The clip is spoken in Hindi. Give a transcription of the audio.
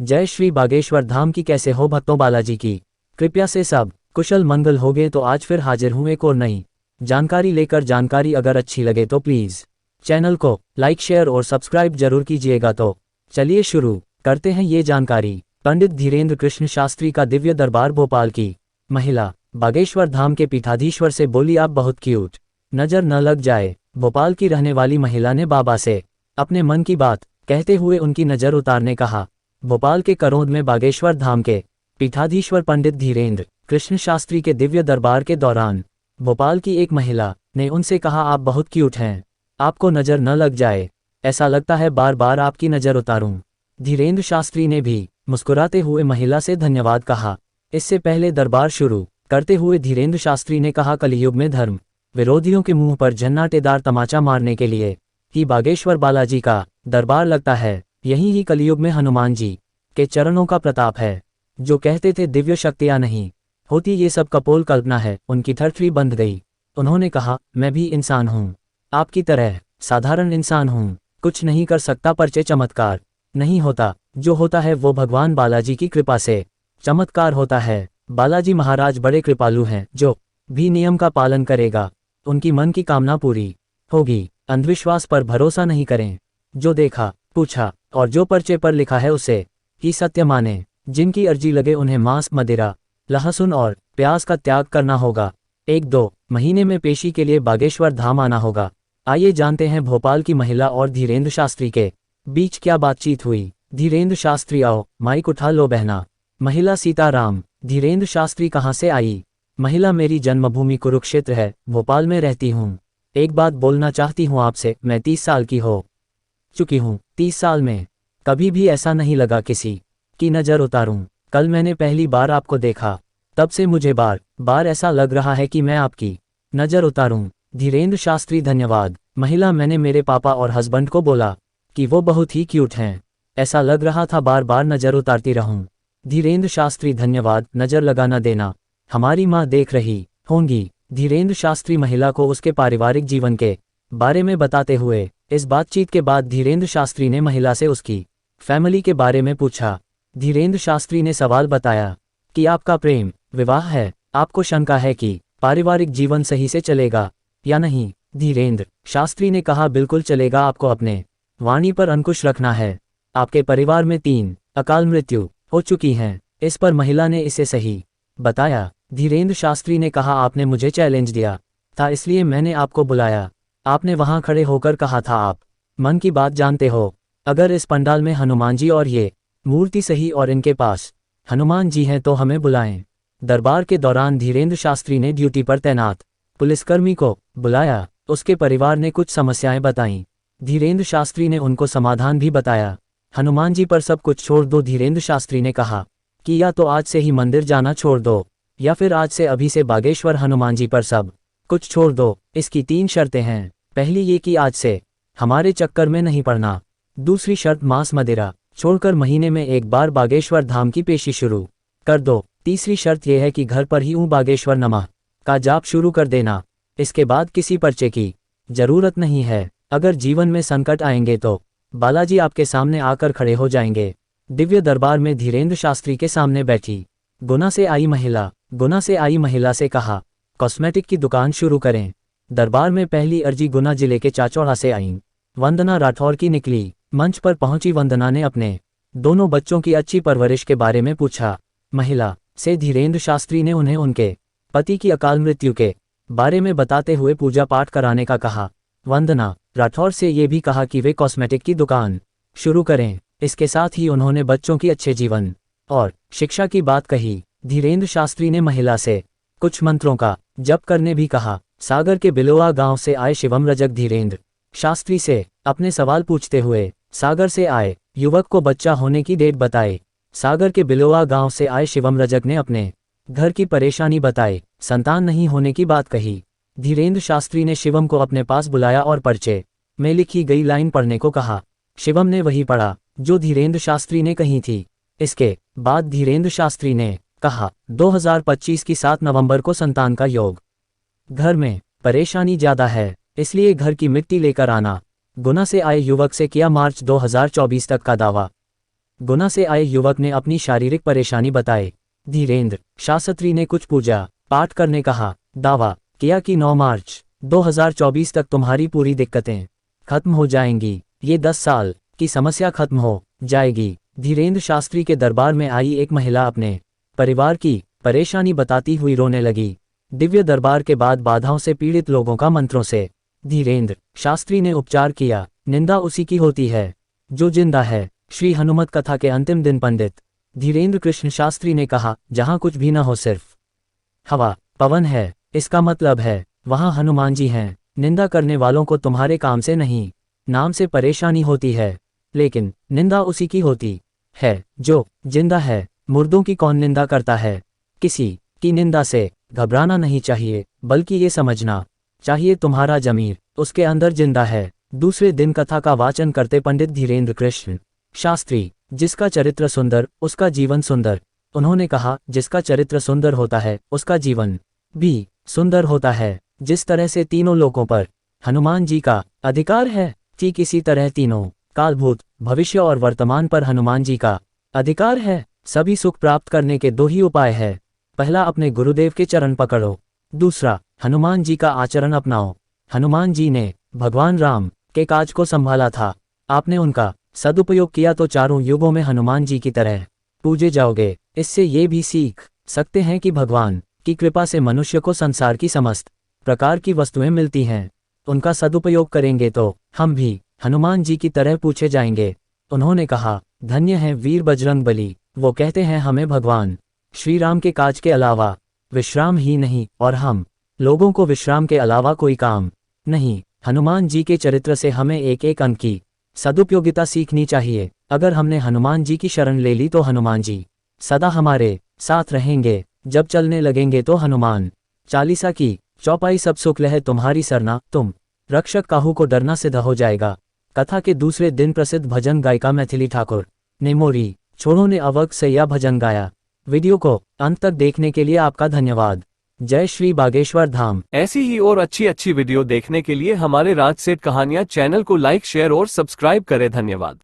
जय श्री बागेश्वर धाम की। कैसे हो भक्तों बालाजी की कृपया से सब कुशल मंगल हो गए। तो आज फिर हाजिर हूँ एक और नई जानकारी लेकर। जानकारी अगर अच्छी लगे तो प्लीज़ चैनल को लाइक शेयर और सब्सक्राइब जरूर कीजिएगा। तो चलिए शुरू करते हैं ये जानकारी। पंडित धीरेन्द्र कृष्ण शास्त्री का दिव्य दरबार। भोपाल की महिला बागेश्वर धाम के पीठाधीश्वर से बोली, आप बहुत क्यूट, नजर न लग जाए। भोपाल की रहने वाली महिला ने बाबा से अपने मन की बात कहते हुए उनकी नज़र उतारने कहा। भोपाल के करौंद में बागेश्वर धाम के पीठाधीश्वर पंडित धीरेन्द्र कृष्ण शास्त्री के दिव्य दरबार के दौरान भोपाल की एक महिला ने उनसे कहा, आप बहुत क्यूट हैं, आपको नज़र न लग जाए, ऐसा लगता है बार बार आपकी नज़र उतारूं। धीरेन्द्र शास्त्री ने भी मुस्कुराते हुए महिला से धन्यवाद कहा। इससे पहले दरबार शुरू करते हुए धीरेन्द्र शास्त्री ने कहा, कलयुग में धर्म विरोधियों के मुंह पर झन्नाटेदार तमाचा मारने के लिए ही बागेश्वर बालाजी का दरबार लगता है। यही ही कलयुग में हनुमान जी के चरणों का प्रताप है। जो कहते थे दिव्य शक्तियां नहीं होती, ये सब कपोल कल्पना है, उनकी ठठरी बंध गई। उन्होंने कहा, मैं भी इंसान हूँ, आपकी तरह साधारण इंसान हूँ, कुछ नहीं कर सकता, परचे चमत्कार नहीं होता, जो होता है वो भगवान बालाजी की कृपा से चमत्कार होता है। बालाजी महाराज बड़े कृपालु हैं, जो भी नियम का पालन करेगा उनकी मन की कामना पूरी होगी। अंधविश्वास पर भरोसा नहीं करें, जो देखा पूछा और जो पर्चे पर लिखा है उसे ही सत्य माने। जिनकी अर्जी लगे उन्हें मांस, मदिरा, लहसुन और प्याज का त्याग करना होगा। 1-2 महीने में पेशी के लिए बागेश्वर धाम आना होगा। आइए जानते हैं भोपाल की महिला और धीरेन्द्र शास्त्री के बीच क्या बातचीत हुई। धीरेन्द्र शास्त्री, आओ माइक उठा लो बहना। महिला सीताराम, धीरेन्द्र शास्त्री कहाँ से आई? महिला, मेरी जन्मभूमि कुरुक्षेत्र है, भोपाल में रहती हूँ। एक बात बोलना चाहती हूँ आपसे, मैं 30 साल की हो चुकी हूँ। 30 साल में कभी भी ऐसा नहीं लगा किसी की नज़र उतारूं। कल मैंने पहली बार आपको देखा, तब से मुझे बार बार ऐसा लग रहा है कि मैं आपकी नज़र उतारूं। धीरेन्द्र शास्त्री, धन्यवाद। महिला, मैंने मेरे पापा और हस्बैंड को बोला कि वो बहुत ही क्यूट हैं, ऐसा लग रहा था बार बार नज़र उतारती रहूं। धीरेन्द्र शास्त्री, धन्यवाद, नज़र लगाना देना, हमारी माँ देख रही होंगी। धीरेन्द्र शास्त्री महिला को उसके पारिवारिक जीवन के बारे में बताते हुए, इस बातचीत के बाद धीरेन्द्र शास्त्री ने महिला से उसकी फैमिली के बारे में पूछा। धीरेन्द्र शास्त्री ने सवाल बताया कि आपका प्रेम विवाह है, आपको शंका है कि पारिवारिक जीवन सही से चलेगा या नहीं। धीरेन्द्र शास्त्री ने कहा, बिल्कुल चलेगा, आपको अपने वाणी पर अंकुश रखना है। आपके परिवार में 3 अकाल मृत्यु हो चुकी हैं। इस पर महिला ने इसे सही बताया। धीरेन्द्र शास्त्री ने कहा, आपने मुझे चैलेंज दिया था, इसलिए मैंने आपको बुलाया। आपने वहां खड़े होकर कहा था आप मन की बात जानते हो। अगर इस पंडाल में हनुमान जी और ये मूर्ति सही और इनके पास हनुमान जी हैं तो हमें बुलाएं। दरबार के दौरान धीरेन्द्र शास्त्री ने ड्यूटी पर तैनात पुलिसकर्मी को बुलाया। उसके परिवार ने कुछ समस्याएं बताईं। धीरेन्द्र शास्त्री ने उनको समाधान भी बताया। हनुमान जी पर सब कुछ छोड़ दो। धीरेन्द्र शास्त्री ने कहा कि या तो आज से ही मंदिर जाना छोड़ दो, या फिर आज से अभी से बागेश्वर हनुमान जी पर सब कुछ छोड़ दो। इसकी 3 शर्तें हैं। पहली ये कि आज से हमारे चक्कर में नहीं पड़ना। दूसरी शर्त, मांस मदिरा छोड़कर महीने में एक बार बागेश्वर धाम की पेशी शुरू कर दो। तीसरी शर्त यह है कि घर पर ही ऊँ बागेश्वर नमः का जाप शुरू कर देना। इसके बाद किसी पर्चे की जरूरत नहीं है। अगर जीवन में संकट आएंगे तो बालाजी आपके सामने आकर खड़े हो जाएंगे। दिव्य दरबार में धीरेन्द्र शास्त्री के सामने बैठी गुना से आई महिला से कहा, कॉस्मेटिक की दुकान शुरू करें। दरबार में पहली अर्जी गुना जिले के चाचौड़ा से आईं वंदना राठौर की निकली। मंच पर पहुंची वंदना ने अपने दोनों बच्चों की अच्छी परवरिश के बारे में पूछा। महिला से धीरेन्द्र शास्त्री ने उन्हें उनके पति की अकाल मृत्यु के बारे में बताते हुए पूजा पाठ कराने का कहा। वंदना राठौर से ये भी कहा कि वे कॉस्मेटिक की दुकान शुरू करें। इसके साथ ही उन्होंने बच्चों की अच्छे जीवन और शिक्षा की बात कही। धीरेन्द्र शास्त्री ने महिला से कुछ मंत्रों का जप करने भी कहा। सागर के बिलोआ गांव से आए शिवम रजक धीरेन्द्र शास्त्री से अपने सवाल पूछते हुए सागर से आए युवक को बच्चा होने की डेट बताई। सागर के बिलोआ गांव से आए शिवम रजक ने अपने घर की परेशानी बताई, संतान नहीं होने की बात कही। धीरेन्द्र शास्त्री ने शिवम को अपने पास बुलाया और पर्चे में लिखी गई लाइन पढ़ने को कहा। शिवम ने वही पढ़ा जो धीरेन्द्र शास्त्री ने कही थी। इसके बाद धीरेन्द्र शास्त्री ने कहा, 2025 की 7 नवंबर को संतान का योग। घर में परेशानी ज्यादा है, इसलिए घर की मिट्टी लेकर आना। गुना से आए युवक से किया मार्च 2024 तक का दावा। गुना से आए युवक ने अपनी शारीरिक परेशानी बताई। धीरेंद्र शास्त्री ने कुछ पूजा पाठ करने कहा। दावा किया कि 9 मार्च 2024 तक तुम्हारी पूरी दिक्कतें खत्म हो जाएंगी। ये 10 साल की समस्या खत्म हो जाएगी। धीरेंद्र शास्त्री के दरबार में आई एक महिला अपने परिवार की परेशानी बताती हुई रोने लगी। दिव्य दरबार के बाद बाधाओं से पीड़ित लोगों का मंत्रों से धीरेंद्र शास्त्री ने उपचार किया। निंदा उसी की होती है जो जिंदा है। श्री हनुमत कथा के अंतिम दिन पंडित धीरेंद्र कृष्ण शास्त्री ने कहा, जहां कुछ भी न हो, सिर्फ हवा पवन है, इसका मतलब है वहां हनुमान जी हैं। निंदा करने वालों को तुम्हारे काम से नहीं, नाम से परेशानी होती है, लेकिन निंदा उसी की होती है जो जिंदा है। मुर्दों की कौन निंदा करता है? किसी की निंदा से घबराना नहीं चाहिए, बल्कि ये समझना चाहिए तुम्हारा जमीर उसके अंदर जिंदा है। दूसरे दिन कथा का वाचन करते पंडित धीरेंद्र कृष्ण शास्त्री, जिसका चरित्र सुंदर उसका जीवन सुंदर। उन्होंने कहा, जिसका चरित्र सुंदर होता है उसका जीवन भी सुंदर होता है। जिस तरह से तीनों लोकों पर हनुमान जी का अधिकार है, ठीक इसी तरह तीनों कालभूत, भविष्य और वर्तमान पर हनुमान जी का अधिकार है। सभी सुख प्राप्त करने के 2 ही उपाय है। पहला, अपने गुरुदेव के चरण पकड़ो। दूसरा, हनुमान जी का आचरण अपनाओ। हनुमान जी ने भगवान राम के काज को संभाला था। आपने उनका सदुपयोग किया तो चारों युगों में हनुमान जी की तरह पूजे जाओगे। इससे ये भी सीख सकते हैं कि भगवान की कृपा से मनुष्य को संसार की समस्त प्रकार की वस्तुएं मिलती हैं। उनका सदुपयोग करेंगे तो हम भी हनुमान जी की तरह पूछे जाएंगे। उन्होंने कहा, धन्य है वीर बजरंगबली, वो कहते हैं हमें भगवान श्री राम के काज के अलावा विश्राम ही नहीं, और हम लोगों को विश्राम के अलावा कोई काम नहीं। हनुमान जी के चरित्र से हमें एक एक अंक की सदुपयोगिता सीखनी चाहिए। अगर हमने हनुमान जी की शरण ले ली तो हनुमान जी सदा हमारे साथ रहेंगे। जब चलने लगेंगे तो हनुमान चालीसा की चौपाई सब सुख लहे तुम्हारी सरना, तुम रक्षक काहू को डरना सिद्ध हो जाएगा। कथा के दूसरे दिन प्रसिद्ध भजन गायिका मैथिली ठाकुर ने मोरी छोड़ो ने अवक से यह भजन गाया। वीडियो को अंत तक देखने के लिए आपका धन्यवाद। जय श्री बागेश्वर धाम। ऐसी ही और अच्छी वीडियो देखने के लिए हमारे राज सेठ कहानियां चैनल को लाइक, शेयर और सब्सक्राइब करें। धन्यवाद।